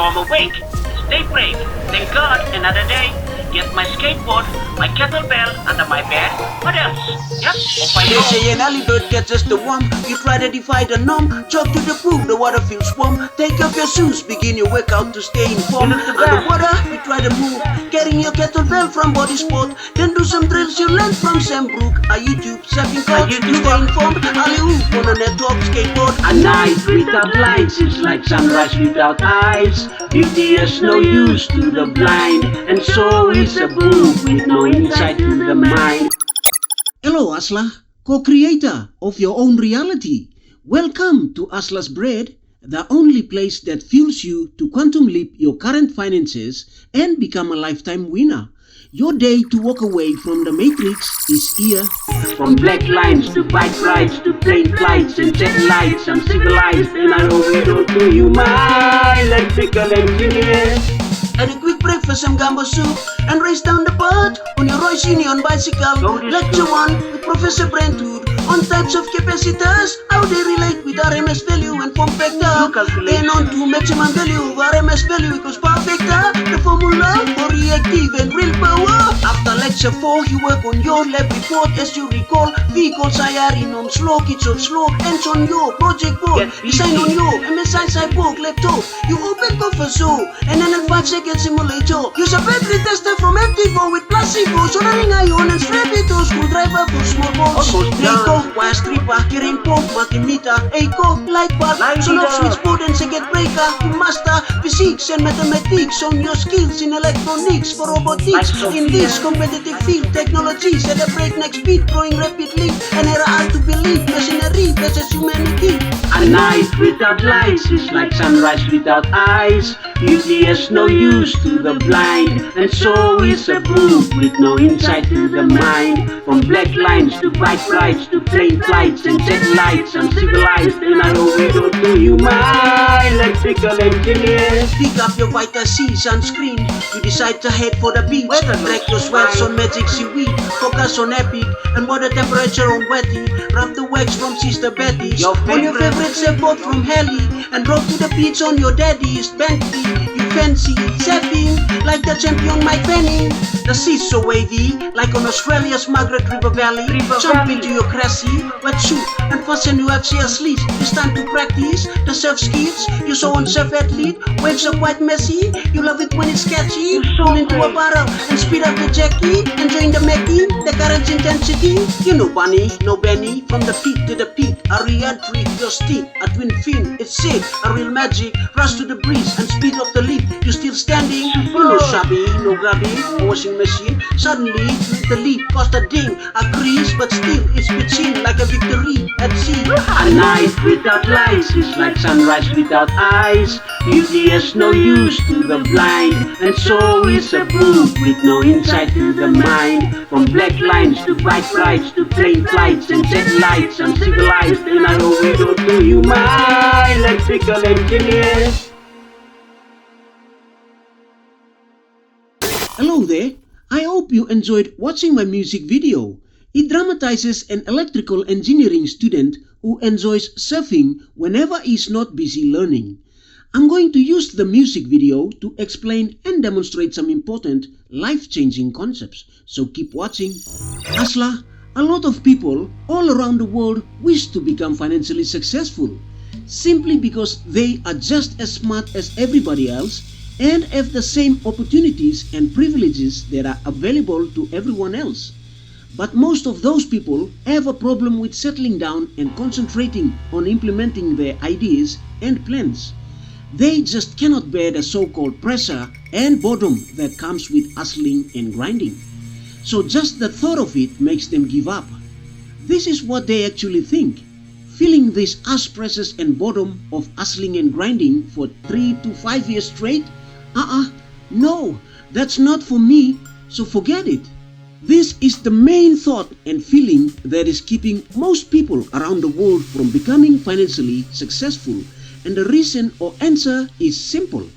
Now I'm awake. It's daybreak. Thank God, another day. Get my skateboard, my kettlebell under my bed. What else? Yep, off I They go. say an early bird catches the worm. You try to defy the norm. Chalk to the pool, the water feels warm. Take off your shoes, begin your workout to stay informed. Underwater, you try to move. Carrying your kettlebell from body sport. Then do some drills you learned from Sam Brook. A YouTube surfing coach to stay informed. Alley-oop on a network skateboard. A night without lights is like sunrise without eyes. Beauty is no use to the blind, and so is a book with no insight to the mind. Hello Asla, co-creator of your own reality. Welcome to Asla's Bread, the only place that fuels you to quantum leap your current finances and become a lifetime winner. Your day to walk away from the matrix is here. From black lines to bike rides to plane flights and jet lights, I'm civilized and I owe it all to you, my electrical engineer. And a quick breakfast, some gumbo soup, and race down the path on your Royce Union bicycle. Lecture 1 with Professor Brentwood on types of capacitors, how they relate with RMS value and form factor. Then on to maximum value of RMS value equals power factor, the formula for reactive and real power. After lecture 4, you work on your lab report. As you recall, vehicles IR in on slow, kids on slow, hands on your project board, design on your MSI Cyborg laptop. You open coffer so, and then in 5 seconds simulator. Use a battery tester from MT4 with placebo, soldering ion and strap it to screwdriver for small bolts. Nico, wire stripper, carrying pump, multimeter, Eco, light bulb, solar switchboard and circuit breaker. To master physics and mathematics on your skills in electronics for robotics. In this competitive field, technologies at a breakneck speed, growing rapidly. An era hard to believe, machinery versus humanity. A night without lights is like sunrise without eyes. Beauty has no use to the blind, and so is a book with no insight to the mind. From black lines to bike rides to plane flights and jet lights, I'm civilized and I owe it all to you, my electrical engineer. Pick up your Vita C sunscreen. You decide to head for the beach. Track your sweats on magic seaweed. Focus on epic and water temperature on wetty. Rub the wax from Sister Betty's on your favorite surfboard from Helly, and drop to the beach on your daddy's Bentley. You fancy surfing like the champion Mike Penny. The sea's so wavy like on Australia's Margaret River Valley. Jump into your classy wetsuit and fasten your axial sleeves. It's time to practice the surf skills you saw on Surf Athlete. Waves are quite messy. You love it when it's catchy. Pull into a barrel and speed up the Jackie. Enjoying the Mackie, the current's intensity. You know Bunny, no Benny. From the peak to the peak, a re-entry, your steep, a twin fin. It's sick, a real magic. Rush to the breeze and speed of the leap. You're still standing. You know shabby, no grabby, a washing machine. Suddenly, the leap cost a ding, a crease, but still it's pitching like a victory at sea. A night without lights is like sunrise without eyes. Beauty has no use to the blind, and so is a book with no insight to the mind. From black lines to bike rides to plane flights and jet lights, I'm civilized and I owe it all to you, my electrical engineer. Hello there. I hope you enjoyed watching my music video. It dramatizes an electrical engineering student who enjoys surfing whenever he's not busy learning. I'm going to use the music video to explain and demonstrate some important life-changing concepts. So keep watching. Asla, a lot of people all around the world wish to become financially successful simply because they are just as smart as everybody else and have the same opportunities and privileges that are available to everyone else. But most of those people have a problem with settling down and concentrating on implementing their ideas and plans. They just cannot bear the so-called pressure and boredom that comes with hustling and grinding. So just the thought of it makes them give up. This is what they actually think. Feeling this ass pressures and boredom of hustling and grinding for 3 to 5 years straight? No, that's not for me, so forget it. This is the main thought and feeling that is keeping most people around the world from becoming financially successful. And the reason or answer is simple.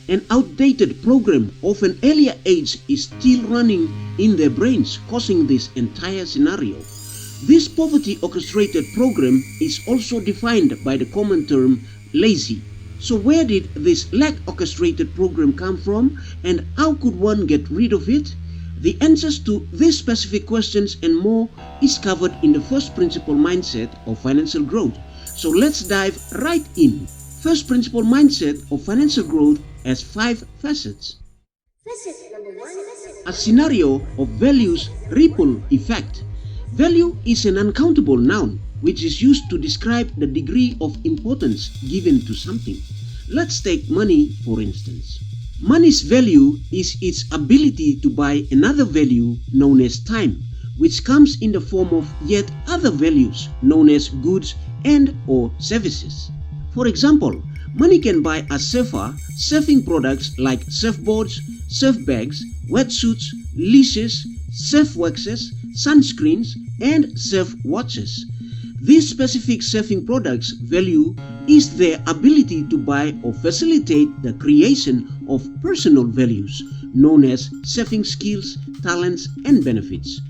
An outdated program of an earlier age is still running in their brains, causing this entire scenario. This poverty orchestrated program is also defined by the common term lazy. So where did this lack orchestrated program come from, and how could one get rid of it? The answers to these specific questions and more is covered in the first principle mindset of financial growth. So let's dive right in. First principle mindset of financial growth has 5 facets. Facet number 1. A scenario of values ripple effect. Value is an uncountable noun which is used to describe the degree of importance given to something. Let's take money for instance. Money's value is its ability to buy another value known as time, which comes in the form of yet other values known as goods and or services. For example, money can buy a surfer surfing products like surfboards, surf bags, wetsuits, leashes, surf waxes, sunscreens, and surf watches. These specific surfing products' value is their ability to buy or facilitate the creation of personal values known as surfing skills, talents, and benefits.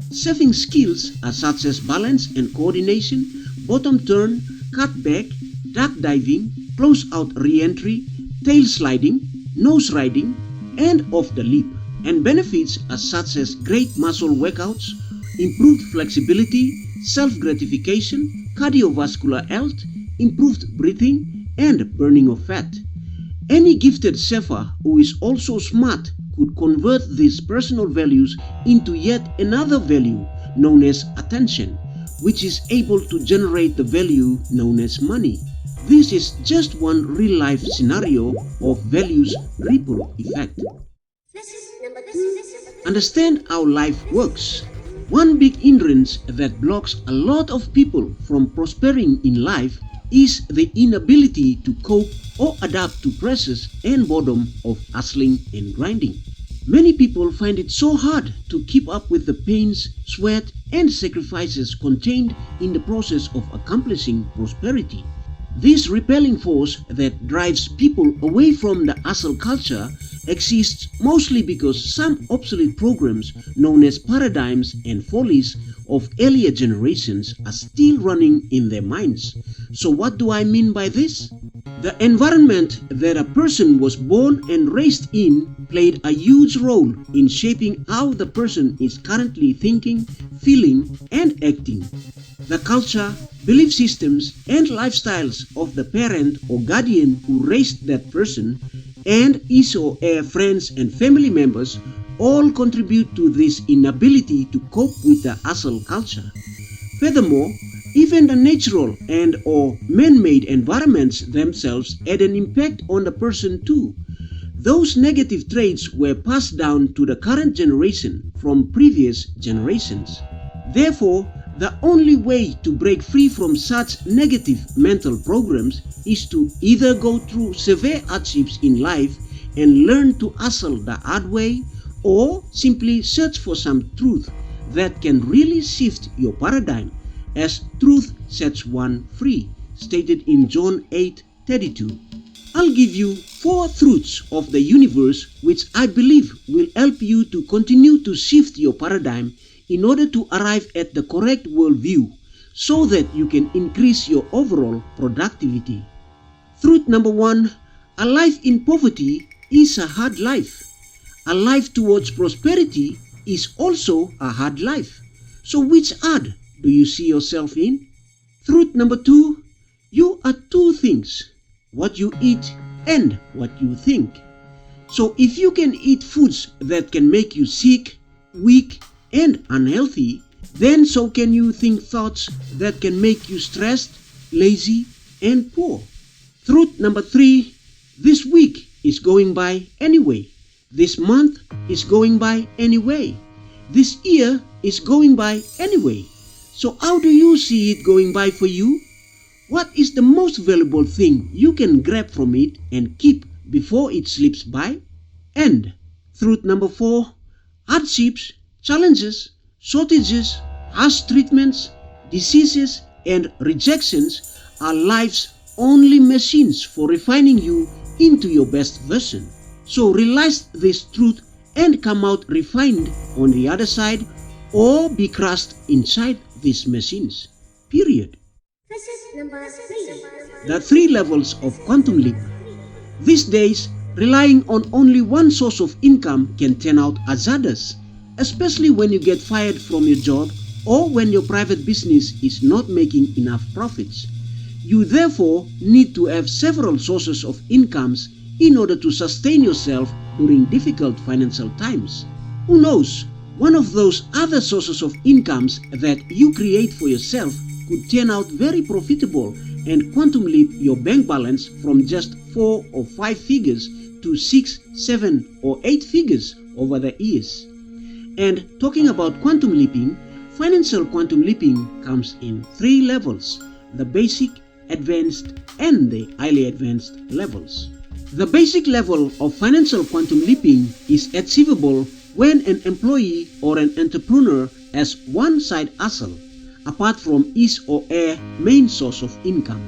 Surfing skills are such as balance and coordination, bottom turn, cut back, duck diving, close out re-entry, tail sliding, nose riding, and off the lip. And benefits are such as great muscle workouts, improved flexibility, self-gratification, cardiovascular health, improved breathing, and burning of fat. Any gifted surfer who is also smart could convert these personal values into yet another value known as attention, which is able to generate the value known as money. This is just one real-life scenario of values ripple effect. Facet number 2. Understand how life works. One big hindrance that blocks a lot of people from prospering in life is the inability to cope or adapt to pressures and boredom of hustling and grinding. Many people find it so hard to keep up with the pains, sweat, and sacrifices contained in the process of accomplishing prosperity. This repelling force that drives people away from the hustle culture exists mostly because some obsolete programs known as paradigms and follies of earlier generations are still running in their minds. So what do I mean by this? The environment that a person was born and raised in played a huge role in shaping how the person is currently thinking, feeling, and acting. The culture, belief systems, and lifestyles of the parent or guardian who raised that person and his or her friends and family members all contribute to this inability to cope with the hustle culture. Furthermore, even the natural and or man-made environments themselves had an impact on the person too. Those negative traits were passed down to the current generation from previous generations. Therefore, the only way to break free from such negative mental programs is to either go through severe hardships in life and learn to hustle the hard way, or simply search for some truth that can really shift your paradigm, as truth sets one free, stated in John 8:32. I'll give you 4 truths of the universe which I believe will help you to continue to shift your paradigm in order to arrive at the correct worldview so that you can increase your overall productivity. Truth number 1, a life in poverty is a hard life. A life towards prosperity is also a hard life. So which hard do you see yourself in? Truth number 2, you are 2 things, what you eat and what you think. So if you can eat foods that can make you sick, weak, and unhealthy, then so can you think thoughts that can make you stressed, lazy, and poor. Truth number 3, this week is going by anyway. This month is going by anyway. This year is going by anyway. So how do you see it going by for you? What is the most valuable thing you can grab from it and keep before it slips by? And truth number 4, hardships, challenges, shortages, harsh treatments, diseases, and rejections are life's only machines for refining you into your best version. So realize this truth and come out refined on the other side, or be crushed inside these machines. Period. Facet number 3. The 3 levels of quantum leap. These days, relying on only one source of income can turn out hazardous, especially when you get fired from your job or when your private business is not making enough profits. You therefore need to have several sources of incomes in order to sustain yourself during difficult financial times. Who knows, one of those other sources of incomes that you create for yourself could turn out very profitable and quantum leap your bank balance from just 4 or 5 figures to 6, 7 or 8 figures over the years. And talking about quantum leaping, financial quantum leaping comes in 3 levels: the basic, advanced and the highly advanced levels. The basic level of financial quantum leaping is achievable when an employee or an entrepreneur has one side hustle apart from his or her main source of income.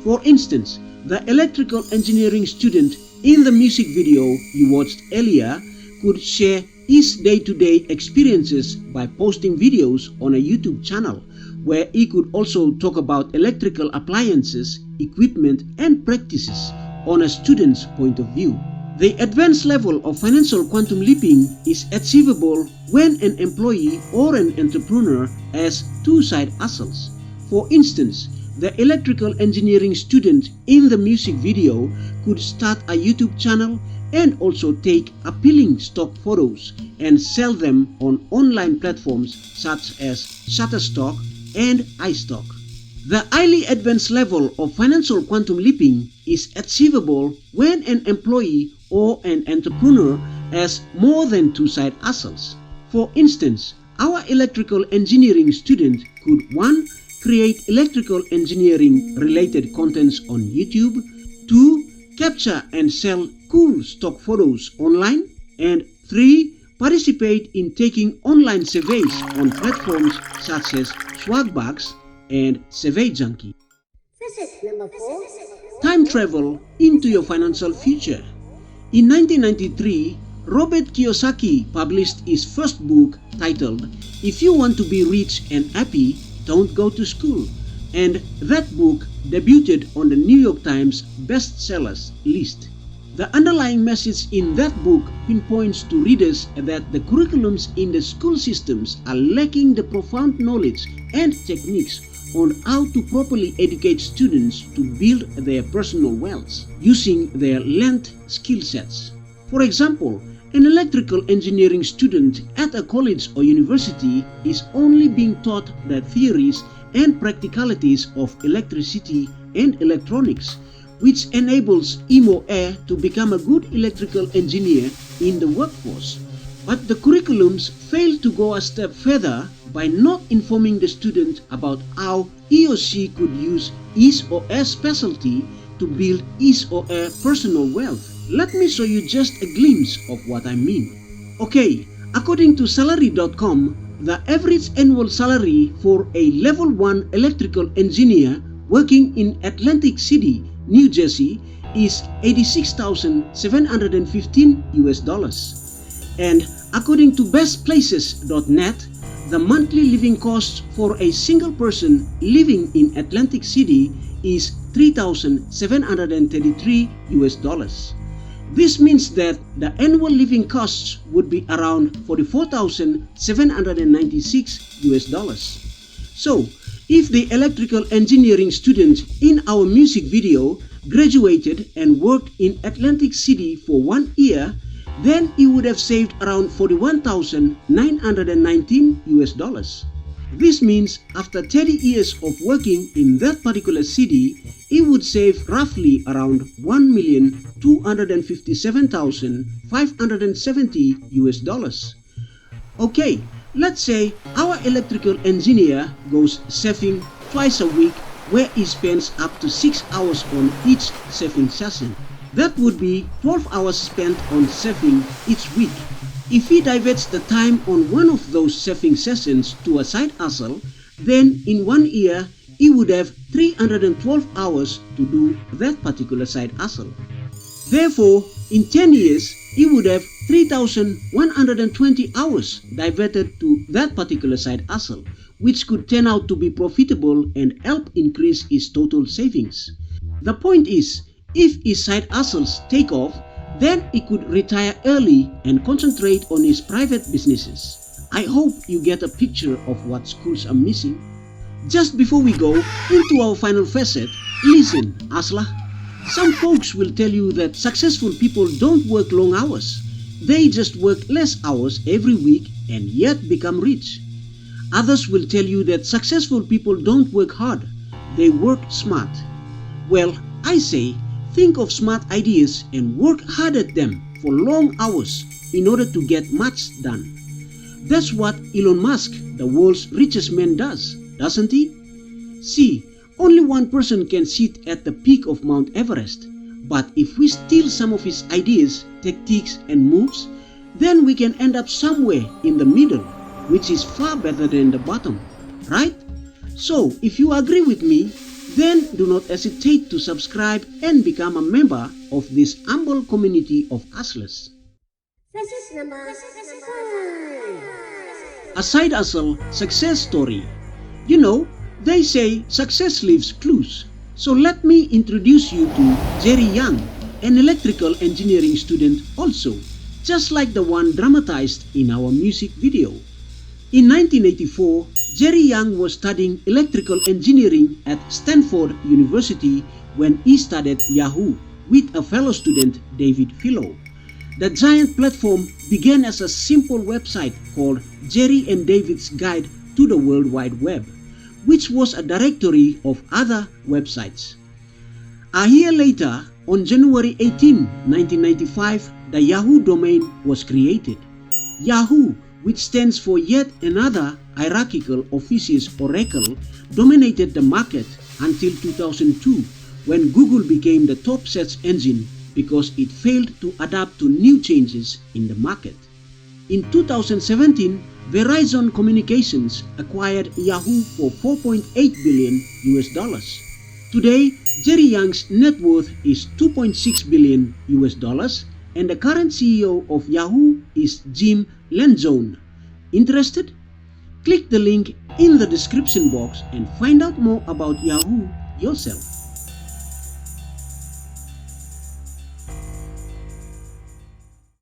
For instance, the electrical engineering student in the music video you watched earlier could share his day-to-day experiences by posting videos on a YouTube channel, where he could also talk about electrical appliances, equipment and practices on a student's point of view. The advanced level of financial quantum leaping is achievable when an employee or an entrepreneur has 2 side hustles. For instance, the electrical engineering student in the music video could start a YouTube channel and also take appealing stock photos and sell them on online platforms such as Shutterstock and iStock. The highly advanced level of financial quantum leaping is achievable when an employee or an entrepreneur has more than 2 side hustles. For instance, our electrical engineering student could 1. Create electrical engineering related contents on YouTube, 2. Capture and sell cool stock photos online, and 3. Participate in taking online surveys on platforms such as Swagbucks and Survey Junkie. Visit number 4. Time travel into your financial future. In 1993, Robert Kiyosaki published his first book titled If You Want to Be Rich and Happy, Don't Go to School, and that book debuted on the New York Times bestsellers list. The underlying message in that book pinpoints to readers that the curriculums in the school systems are lacking the profound knowledge and techniques on how to properly educate students to build their personal wealth using their learned skill sets. For example, an electrical engineering student at a college or university is only being taught the theories and practicalities of electricity and electronics, which enables him or her to become a good electrical engineer in the workforce. But the curriculums fail to go a step further by not informing the student about how he or she could use his or her specialty to build his or her personal wealth. Let me show you just a glimpse of what I mean. Okay, according to salary.com, the average annual salary for a level 1 electrical engineer working in Atlantic City, New Jersey is $86,715. And according to bestplaces.net, the monthly living cost for a single person living in Atlantic City is $3,733. This means that the annual living costs would be around $44,796. So, if the electrical engineering student in our music video graduated and worked in Atlantic City for 1 year, then he would have saved around $41,919. This means after 30 years of working in that particular city, he would save roughly around $1,257,570. Okay, let's say our electrical engineer goes surfing twice a week, where he spends up to 6 hours on each surfing session. That would be 12 hours spent on surfing each week. If he diverts the time on one of those surfing sessions to a side hustle, then in 1 year he would have 312 hours to do that particular side hustle. Therefore, in 10 years, he would have 3,120 hours diverted to that particular side hustle, which could turn out to be profitable and help increase his total savings. The point is, If his side hustles take off, then he could retire early and concentrate on his private businesses. I hope you get a picture of what schools are missing. Just before we go into our final facet, listen, Asla. Some folks will tell you that successful people don't work long hours. They just work less hours every week and yet become rich. Others will tell you that successful people don't work hard. They work smart. Well, I say, think of smart ideas and work hard at them for long hours in order to get much done. That's what Elon Musk, the world's richest man, does, doesn't he? See, only one person can sit at the peak of Mount Everest. But if we steal some of his ideas, tactics, and moves, then we can end up somewhere in the middle, which is far better than the bottom, right? So, if you agree with me, then do not hesitate to subscribe and become a member of this humble community of hustlers. Facet number 5. A side hustle success story. You know, they say success leaves clues. So let me introduce you to Jerry Young, an electrical engineering student also, just like the one dramatized in our music video. In 1984, Jerry Young was studying electrical engineering at Stanford University when he started Yahoo with a fellow student, David Philo. The giant platform began as a simple website called Jerry and David's Guide to the World Wide Web, which was a directory of other websites. A year later, on January 18, 1995, the Yahoo domain was created. Yahoo, which stands for yet another hierarchical officious oracle, dominated the market until 2002, when Google became the top search engine because it failed to adapt to new changes in the market. In 2017, Verizon Communications acquired Yahoo for $4.8 billion. Today, Jerry Young's net worth is $2.6 billion, and the current CEO of Yahoo is Jim Lanzone. Interested? Click the link in the description box and find out more about Yahoo yourself.